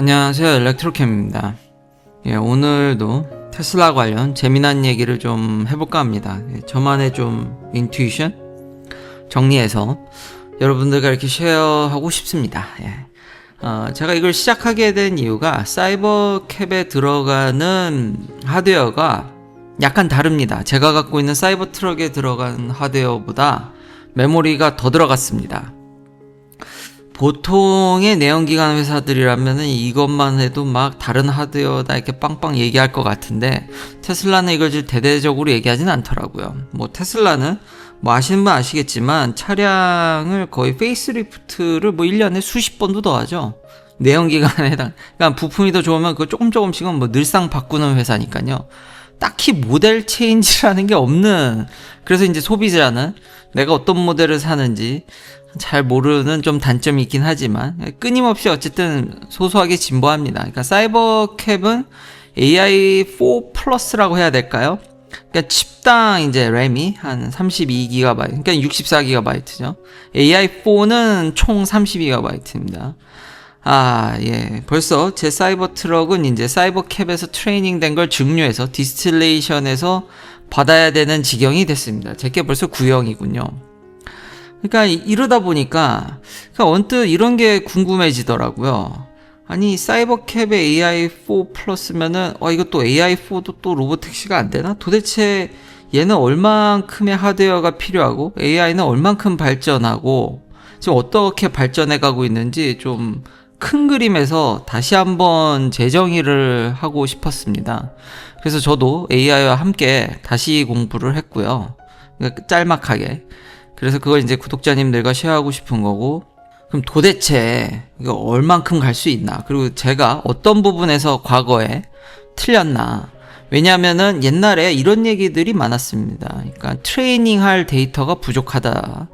안녕하세요, 엘렉트로캠입니다. 오늘도 테슬라 관련 재미난 얘기를 좀 해볼까 합니다. 저만의 좀 인투이션 정리해서 여러분들과 이렇게 쉐어하고 싶습니다. 제가 이걸 시작하게 된 이유가 사이버캡에 들어가는 하드웨어가 약간 다릅니다. 제가 갖고 있는 사이버 트럭에 들어간 하드웨어보다 메모리가 더 들어갔습니다. 보통의 내연기관 회사들이라면 이것만 해도 막 다른 하드웨어다 이렇게 빵빵 얘기할 것 같은데 테슬라는 이걸 대대적으로 얘기하진 않더라고요. 테슬라는 아시는 분 아시겠지만 차량을 거의 페이스리프트를 1년에 수십 번도 더 하죠. 내연기관에 그러니까 부품이 더 좋으면 그거 조금씩은 늘상 바꾸는 회사니까요. 딱히 모델 체인지라는 게 없는, 그래서 이제 소비자는 내가 어떤 모델을 사는지 잘 모르는 좀 단점이 있긴 하지만 끊임없이 어쨌든 소소하게 진보합니다. 그러니까 사이버캡은 AI4 플러스라고 해야 될까요? 그러니까 칩당 이제 램이 한 32GB, 그러니까 64GB죠. AI4는 총 32GB입니다. 벌써 제 사이버 트럭은 이제 사이버캡에서 트레이닝 된 걸 증류해서 디스틸레이션에서 받아야 되는 지경이 됐습니다. 제게 벌써 9형이군요. 그러니까 이러다 보니까 언뜻 이런 게 궁금해지더라고요. 아니 사이버캡에 AI4 플러스면은 이것도 AI4도 또 로보택시가 안 되나? 도대체 얘는 얼만큼의 하드웨어가 필요하고 AI는 얼만큼 발전하고 지금 어떻게 발전해 가고 있는지 좀 큰 그림에서 다시 한번 재정의를 하고 싶었습니다. 그래서 저도 AI와 함께 다시 공부를 했고요. 짤막하게. 그래서 그걸 이제 구독자님들과 쉐어하고 싶은 거고, 그럼 도대체 이거 얼만큼 갈 수 있나? 그리고 제가 어떤 부분에서 과거에 틀렸나? 왜냐하면은 옛날에 이런 얘기들이 많았습니다. 그러니까 트레이닝할 데이터가 부족하다.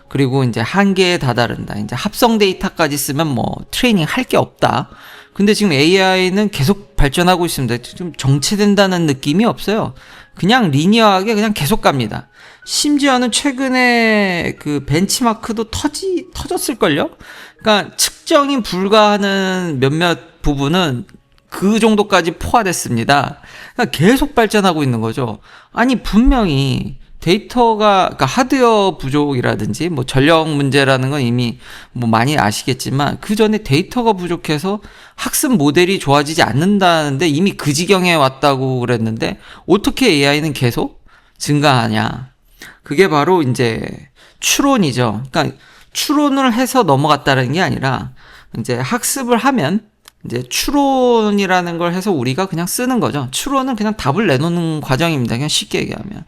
그리고 이제 한계에 다다른다. 이제 합성 데이터까지 쓰면 트레이닝 할 게 없다. 근데 지금 AI는 계속 발전하고 있습니다. 좀 정체된다는 느낌이 없어요. 그냥 리니어하게 그냥 계속 갑니다. 심지어는 최근에 그 벤치마크도 터졌을걸요? 그러니까 측정이 불가하는 몇몇 부분은 그 정도까지 포화됐습니다. 그러니까 계속 발전하고 있는 거죠. 아니, 분명히 그러니까 하드웨어 부족이라든지 전력 문제라는 건 이미 많이 아시겠지만 그 전에 데이터가 부족해서 학습 모델이 좋아지지 않는다는데 이미 그 지경에 왔다고 그랬는데 어떻게 AI는 계속 증가하냐? 그게 바로 이제 추론이죠. 그러니까 추론을 해서 넘어갔다는 게 아니라 이제 학습을 하면 이제 추론이라는 걸 해서 우리가 그냥 쓰는 거죠. 추론은 그냥 답을 내놓는 과정입니다. 그냥 쉽게 얘기하면.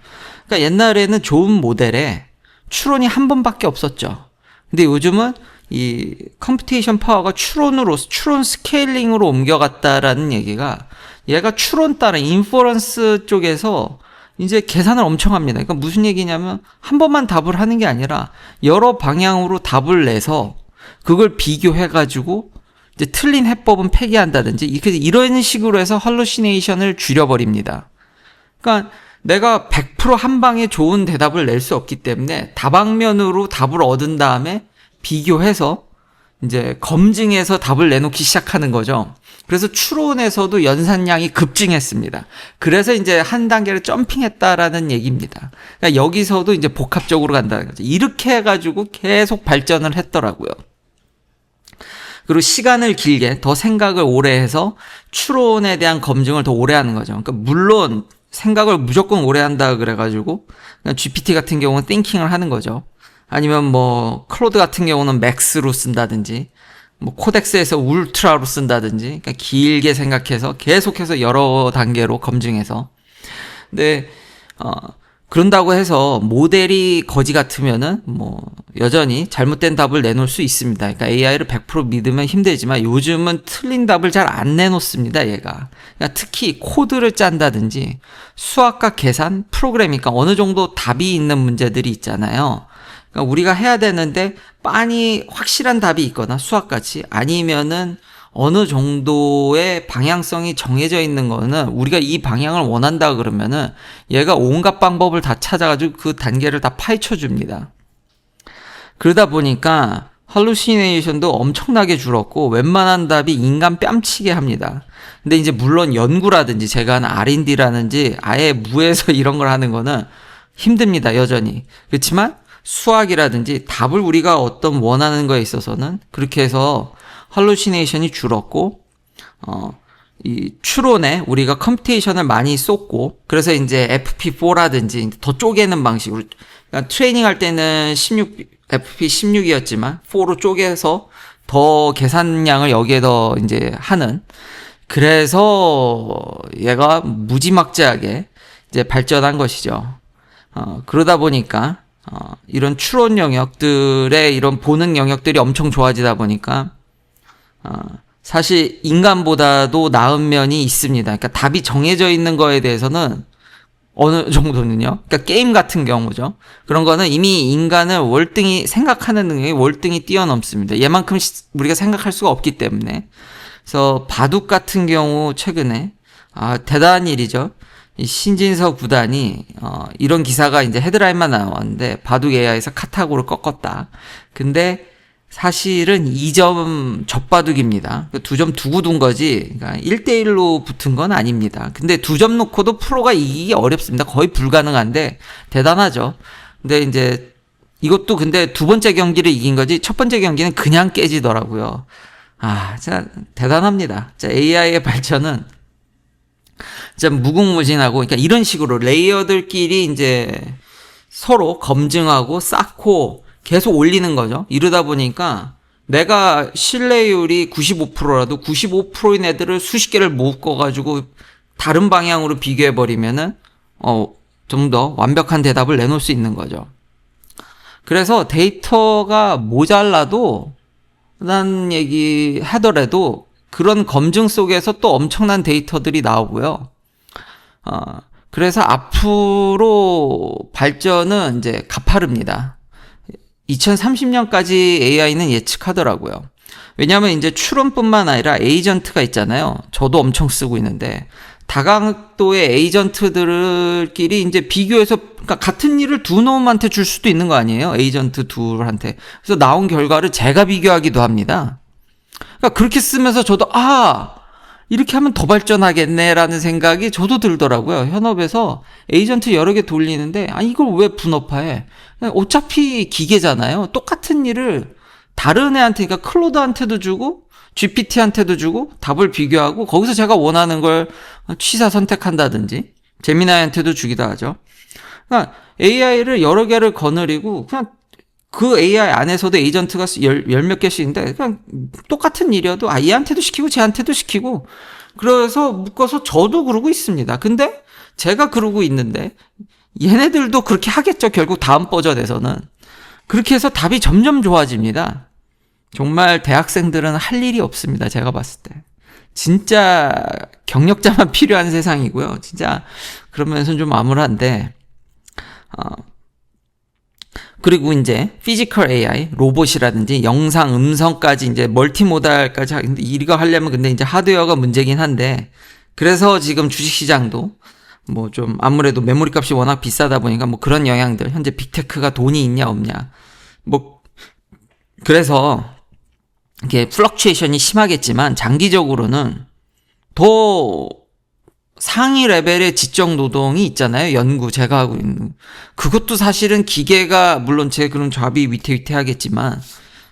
그러니까 옛날에는 좋은 모델에 추론이 한 번밖에 없었죠. 근데 요즘은 이 컴퓨테이션 파워가 추론 스케일링으로 옮겨갔다라는 얘기가 얘가 추론 따라 인퍼런스 쪽에서 이제 계산을 엄청 합니다. 그러니까 무슨 얘기냐면 한 번만 답을 하는 게 아니라 여러 방향으로 답을 내서 그걸 비교해가지고 이제 틀린 해법은 폐기한다든지 이런 식으로 해서 할루시네이션을 줄여버립니다. 그러니까 내가 100% 한 방에 좋은 대답을 낼 수 없기 때문에 다방면으로 답을 얻은 다음에 비교해서 이제 검증해서 답을 내놓기 시작하는 거죠. 그래서 추론에서도 연산량이 급증했습니다. 그래서 이제 한 단계를 점핑했다라는 얘기입니다. 그러니까 여기서도 이제 복합적으로 간다는 거죠. 이렇게 해가지고 계속 발전을 했더라고요. 그리고 시간을 길게 더 생각을 오래 해서 추론에 대한 검증을 더 오래 하는 거죠. 그러니까 물론 생각을 무조건 오래 한다 그래가지고 그냥 GPT 같은 경우는 띵킹을 하는 거죠. 아니면 클로드 같은 경우는 맥스로 쓴다든지 코덱스에서 울트라로 쓴다든지 그러니까 길게 생각해서 계속해서 여러 단계로 검증해서. 근데 그런다고 해서 모델이 거지 같으면은 여전히 잘못된 답을 내놓을 수 있습니다. 그러니까 AI를 100% 믿으면 힘들지만 요즘은 틀린 답을 잘 안 내놓습니다, 얘가. 그러니까 특히 코드를 짠다든지 수학과 계산, 프로그래밍, 그러니까 어느 정도 답이 있는 문제들이 있잖아요. 그러니까 우리가 해야 되는데 빤히 확실한 답이 있거나 수학같이 아니면은 어느 정도의 방향성이 정해져 있는 거는 우리가 이 방향을 원한다 그러면은 얘가 온갖 방법을 다 찾아가지고 그 단계를 다 파헤쳐 줍니다. 그러다 보니까 할루시네이션도 엄청나게 줄었고 웬만한 답이 인간 뺨치게 합니다. 근데 이제 물론 연구라든지 제가 하는 R&D라든지 아예 무에서 이런 걸 하는 거는 힘듭니다, 여전히. 그렇지만 수학이라든지 답을 우리가 어떤 원하는 거에 있어서는 그렇게 해서 할루시네이션이 줄었고, 이 추론에 우리가 컴퓨테이션을 많이 쏟고, 그래서 이제 FP4라든지 더 쪼개는 방식으로, 그러니까 트레이닝 할 때는 FP16이었지만 4로 쪼개서 더 계산량을 여기에 더 이제 하는, 그래서 얘가 무지막지하게 이제 발전한 것이죠. 그러다 보니까 이런 추론 영역들의 이런 보는 영역들이 엄청 좋아지다 보니까 사실 인간보다도 나은 면이 있습니다. 그러니까 답이 정해져 있는 거에 대해서는 어느 정도는요. 그러니까 게임 같은 경우죠. 그런 거는 이미 인간을 월등히 생각하는 능력이 월등히 뛰어넘습니다. 얘만큼 우리가 생각할 수가 없기 때문에. 그래서 바둑 같은 경우 최근에 대단한 일이죠. 이 신진서 구단이 이런 기사가 이제 헤드라인만 나왔는데 바둑 AI에서 카타고를 꺾었다. 근데 사실은 2점 젖바둑입니다. 2점 두고 둔 거지. 그러니까 1대1로 붙은 건 아닙니다. 근데 2점 놓고도 프로가 이기기 어렵습니다. 거의 불가능한데 대단하죠. 근데 이제 이것도 근데 두 번째 경기를 이긴 거지 첫 번째 경기는 그냥 깨지더라고요. 진짜 대단합니다. 진짜 AI의 발전은 진짜 무궁무진하고, 그러니까 이런 식으로 레이어들끼리 이제 서로 검증하고 쌓고 계속 올리는 거죠. 이러다 보니까 내가 신뢰율이 95%라도 95%인 애들을 수십 개를 묶어가지고 다른 방향으로 비교해버리면은, 좀 더 완벽한 대답을 내놓을 수 있는 거죠. 그래서 데이터가 모자라도, 난 얘기 하더라도 그런 검증 속에서 또 엄청난 데이터들이 나오고요. 그래서 앞으로 발전은 이제 가파릅니다. 2030년까지 AI는 예측하더라고요. 왜냐하면 이제 추론뿐만 아니라 에이전트가 있잖아요. 저도 엄청 쓰고 있는데 다각도의 에이전트들끼리 이제 비교해서, 그러니까 같은 일을 두 놈한테 줄 수도 있는 거 아니에요? 에이전트 둘한테. 그래서 나온 결과를 제가 비교하기도 합니다. 그러니까 그렇게 쓰면서 저도 이렇게 하면 더 발전하겠네라는 생각이 저도 들더라고요. 현업에서 에이전트 여러 개 돌리는데 이걸 왜 분업화해? 어차피 기계잖아요. 똑같은 일을 다른 애한테, 그러니까 클로드한테도 주고 GPT한테도 주고 답을 비교하고 거기서 제가 원하는 걸 취사 선택한다든지 제미나이한테도 주기도 하죠. 그러니까 AI를 여러 개를 거느리고 그냥 그 AI 안에서도 에이전트가 열 몇 개씩인데 그냥 똑같은 일이어도 얘한테도 시키고 쟤한테도 시키고 그래서 묶어서 저도 그러고 있습니다. 근데 제가 그러고 있는데 얘네들도 그렇게 하겠죠. 결국 다음 버전에서는. 그렇게 해서 답이 점점 좋아집니다. 정말 대학생들은 할 일이 없습니다. 제가 봤을 때. 진짜 경력자만 필요한 세상이고요. 진짜 그러면서 좀 암울한데 그리고 이제 피지컬 AI, 로봇이라든지 영상, 음성까지 이제 멀티모달까지 근데 이거 하려면 근데 이제 하드웨어가 문제긴 한데 그래서 지금 주식시장도 뭐 좀 아무래도 메모리 값이 워낙 비싸다 보니까 뭐 그런 영향들, 현재 빅테크가 돈이 있냐 없냐 뭐 그래서 이게 플럭추에이션이 심하겠지만 장기적으로는 더 상위 레벨의 지적 노동이 있잖아요. 연구 제가 하고 있는 그것도 사실은 기계가 물론 제 그런 잡이 위태위태하겠지만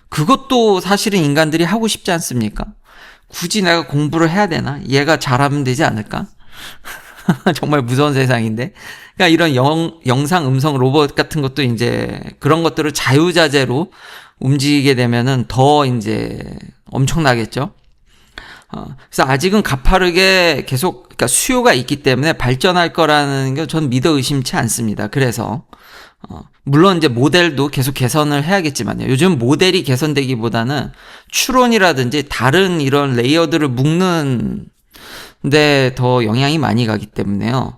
그것도 사실은 인간들이 하고 싶지 않습니까? 굳이 내가 공부를 해야 되나? 얘가 잘하면 되지 않을까? 정말 무서운 세상인데. 그러니까 이런 영상, 음성, 로봇 같은 것도 이제 그런 것들을 자유자재로 움직이게 되면은 더 이제 엄청나겠죠. 그래서 아직은 가파르게 계속, 그러니까 수요가 있기 때문에 발전할 거라는 게 전 믿어 의심치 않습니다. 그래서, 물론 이제 모델도 계속 개선을 해야겠지만요. 요즘 모델이 개선되기보다는 추론이라든지 다른 이런 레이어들을 묶는 데 더 영향이 많이 가기 때문에요.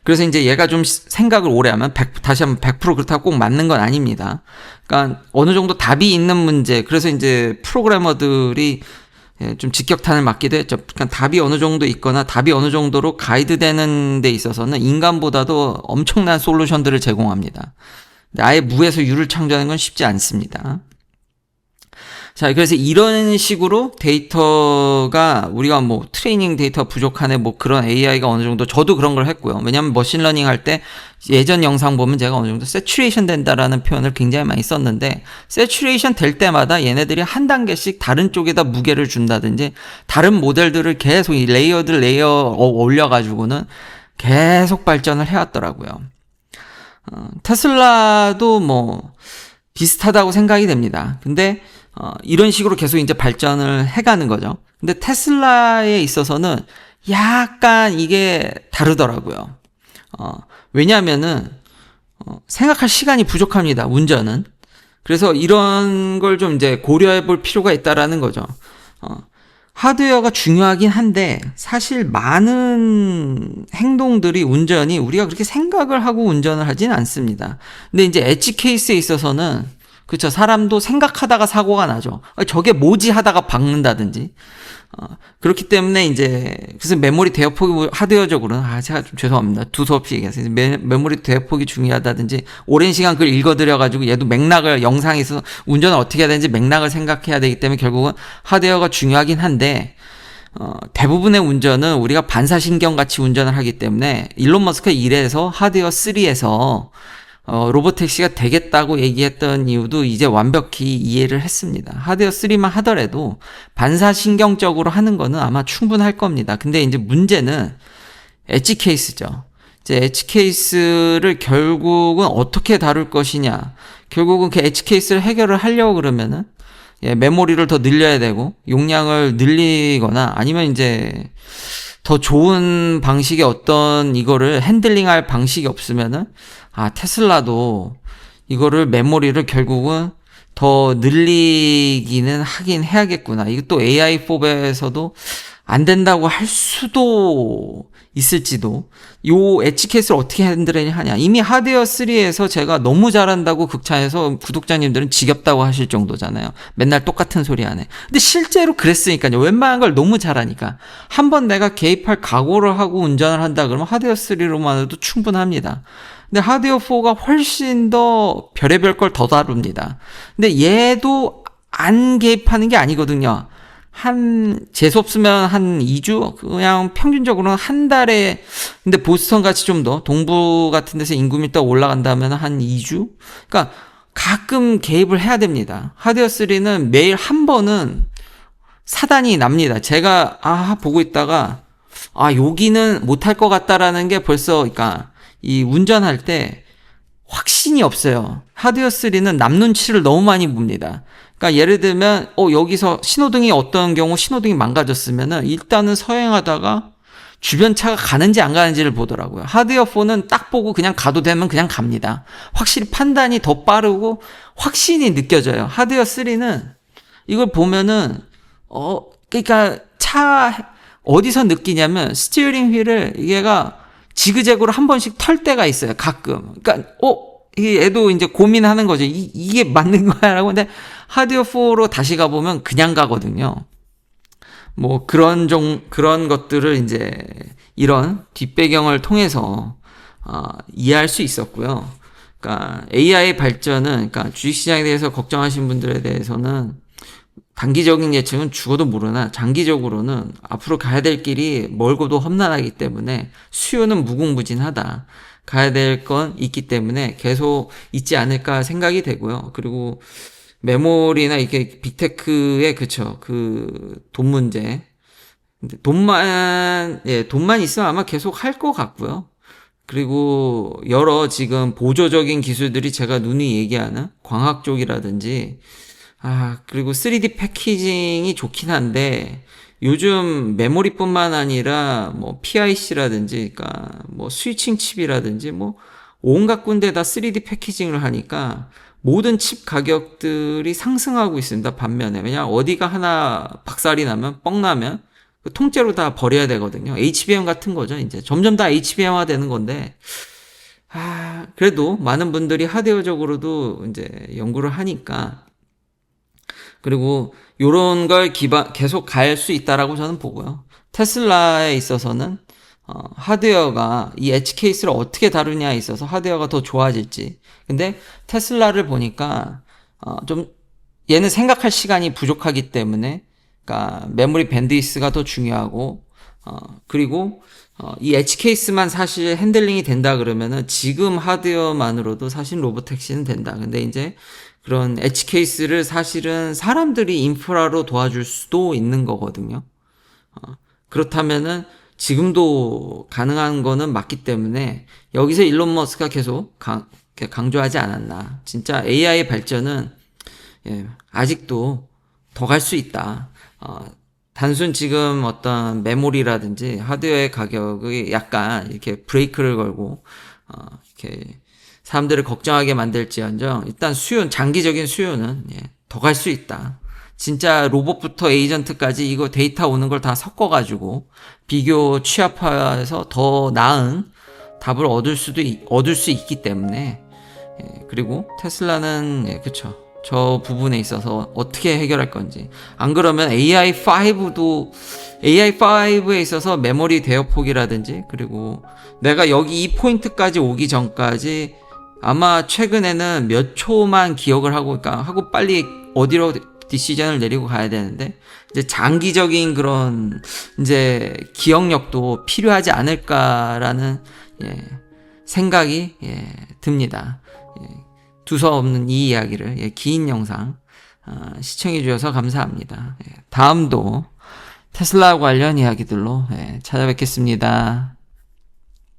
그래서 이제 얘가 좀 생각을 오래 하면 다시 한번 100% 그렇다고 꼭 맞는 건 아닙니다. 그러니까 어느 정도 답이 있는 문제, 그래서 이제 프로그래머들이 좀 직격탄을 맞기도 했죠. 그러니까 답이 어느 정도 있거나 답이 어느 정도로 가이드되는 데 있어서는 인간보다도 엄청난 솔루션들을 제공합니다. 근데 아예 무에서 유를 창조하는 건 쉽지 않습니다. 자, 그래서 이런 식으로 데이터가 우리가 뭐 트레이닝 데이터 부족하네 뭐 그런 AI가 어느 정도 저도 그런 걸 했고요. 왜냐하면 머신러닝 할 때 예전 영상 보면 제가 어느 정도 세츄레이션 된다라는 표현을 굉장히 많이 썼는데 세츄레이션 될 때마다 얘네들이 한 단계씩 다른 쪽에다 무게를 준다든지 다른 모델들을 계속 이 레이어 올려가지고는 계속 발전을 해왔더라고요. 테슬라도 뭐 비슷하다고 생각이 됩니다. 근데 이런 식으로 계속 이제 발전을 해가는 거죠. 근데 테슬라에 있어서는 약간 이게 다르더라고요. 왜냐하면은 생각할 시간이 부족합니다. 운전은. 그래서 이런 걸 좀 이제 고려해 볼 필요가 있다라는 거죠. 하드웨어가 중요하긴 한데 사실 많은 행동들이 운전이 우리가 그렇게 생각을 하고 운전을 하진 않습니다. 근데 이제 엣지 케이스에 있어서는 그쵸, 사람도 생각하다가 사고가 나죠. 저게 뭐지 하다가 박는다든지. 그렇기 때문에 이제 그래서 메모리 대역폭이 하드웨어적으로는 제가 좀 죄송합니다. 두서없이 얘기해서 메모리 대역폭이 중요하다든지 오랜 시간 그걸 읽어드려 가지고 얘도 맥락을 영상에서 운전을 어떻게 해야 되는지 맥락을 생각해야 되기 때문에 결국은 하드웨어가 중요하긴 한데 대부분의 운전은 우리가 반사신경 같이 운전을 하기 때문에 일론 머스크가 이래서 하드웨어 3에서 로보택시가 되겠다고 얘기했던 이유도 이제 완벽히 이해를 했습니다. 하드웨어 3만 하더라도 반사신경적으로 하는 거는 아마 충분할 겁니다. 근데 이제 문제는 엣지 케이스죠. 이제 엣지 케이스를 결국은 어떻게 다룰 것이냐. 결국은 그 엣지 케이스를 해결을 하려고 그러면은 메모리를 더 늘려야 되고 용량을 늘리거나 아니면 이제 더 좋은 방식의 어떤 이거를 핸들링할 방식이 없으면은 테슬라도 이거를 메모리를 결국은 더 늘리기는 하긴 해야겠구나. 이것도 AI4에서도 안 된다고 할 수도 있을지도. 요 엣지 케이스를 어떻게 핸들하냐. 이미 하드웨어 3에서 제가 너무 잘한다고 극찬해서 구독자님들은 지겹다고 하실 정도잖아요. 맨날 똑같은 소리 하네. 근데 실제로 그랬으니까요. 웬만한 걸 너무 잘하니까. 한번 내가 개입할 각오를 하고 운전을 한다 그러면 하드웨어 3로만 해도 충분합니다. 근데 하드웨어 4가 훨씬 더 별의별 걸 더 다룹니다. 근데 얘도 안 개입하는 게 아니거든요. 재수없으면 한 2주? 그냥 평균적으로는 한 달에, 근데 보스턴 같이 좀 더, 동부 같은 데서 인구 밀도가 올라간다면 한 2주? 그러니까 가끔 개입을 해야 됩니다. 하드웨어 3는 매일 한 번은 사단이 납니다. 제가, 보고 있다가, 여기는 못할 것 같다라는 게 벌써, 그러니까, 이 운전할 때 확신이 없어요. 하드웨어 3는 남 눈치를 너무 많이 봅니다. 그러니까 예를 들면 여기서 신호등이 어떤 경우 신호등이 망가졌으면은 일단은 서행하다가 주변 차가 가는지 안 가는지를 보더라고요. 하드웨어 4는 딱 보고 그냥 가도 되면 그냥 갑니다. 확실히 판단이 더 빠르고 확신이 느껴져요. 하드웨어 3는 이걸 보면은 그러니까 차 어디서 느끼냐면 스티어링 휠을 얘가 지그재그로 한 번씩 털 때가 있어요. 가끔. 그러니까 얘도 이제 고민하는 거죠. 이게 맞는 거야라고. 근데 하드웨어 4로 다시 가보면 그냥 가거든요. 뭐 그런 것들을 이제 이런 뒷배경을 통해서 이해할 수 있었고요. 그러니까 AI 발전은, 그러니까 주식시장에 대해서 걱정하신 분들에 대해서는 단기적인 예측은 죽어도 모르나 장기적으로는 앞으로 가야 될 길이 멀고도 험난하기 때문에 수요는 무궁무진하다. 가야 될 건 있기 때문에 계속 있지 않을까 생각이 되고요. 그리고 메모리나 이게 빅테크의 돈 문제. 돈만 있으면 아마 계속 할 것 같고요. 그리고 여러 지금 보조적인 기술들이 제가 누누이 얘기하는 광학 쪽이라든지 그리고 3D 패키징이 좋긴 한데 요즘 메모리뿐만 아니라 뭐 PIC라든지 그러니까 뭐 스위칭 칩이라든지 뭐 온갖 군데다 3D 패키징을 하니까 모든 칩 가격들이 상승하고 있습니다. 반면에 왜냐 어디가 하나 박살이 나면 뻥 나면 통째로 다 버려야 되거든요. HBM 같은 거죠. 이제 점점 다 HBM화 되는 건데 그래도 많은 분들이 하드웨어적으로도 이제 연구를 하니까 그리고 요런 걸 계속 갈 수 있다라고 저는 보고요. 테슬라에 있어서는 하드웨어가 이 엣지 케이스를 어떻게 다루냐에 있어서 하드웨어가 더 좋아질지. 근데 테슬라를 보니까 좀 얘는 생각할 시간이 부족하기 때문에, 그러니까 메모리 밴드위스가 더 중요하고, 그리고 이 엣지 케이스만 사실 핸들링이 된다 그러면은 지금 하드웨어만으로도 사실 로보택시는 된다. 근데 이제 그런 엣지 케이스를 사실은 사람들이 인프라로 도와줄 수도 있는 거거든요. 그렇다면은 지금도 가능한 거는 맞기 때문에 여기서 일론 머스크가 계속 강조하지 않았나. 진짜 AI 발전은 아직도 더 갈 수 있다. 단순 지금 어떤 메모리라든지 하드웨어의 가격이 약간 이렇게 브레이크를 걸고 이렇게 사람들을 걱정하게 만들지언정 일단 장기적인 수요는 더 갈 수 있다. 진짜 로봇부터 에이전트까지 이거 데이터 오는 걸 다 섞어가지고 비교 취합화해서 더 나은 답을 얻을 수 있기 때문에 그리고 테슬라는 그쵸. 저 부분에 있어서 어떻게 해결할 건지. 안 그러면 AI5에 있어서 메모리 대역폭이라든지, 그리고 내가 여기 이 포인트까지 오기 전까지 아마 최근에는 몇 초만 기억을 하고 빨리 어디로 디시전을 내리고 가야 되는데, 이제 장기적인 그런, 이제 기억력도 필요하지 않을까라는, 생각이, 듭니다. 두서없는 이 이야기를 긴 영상 시청해 주셔서 감사합니다. 다음도 테슬라 관련 이야기들로 찾아뵙겠습니다.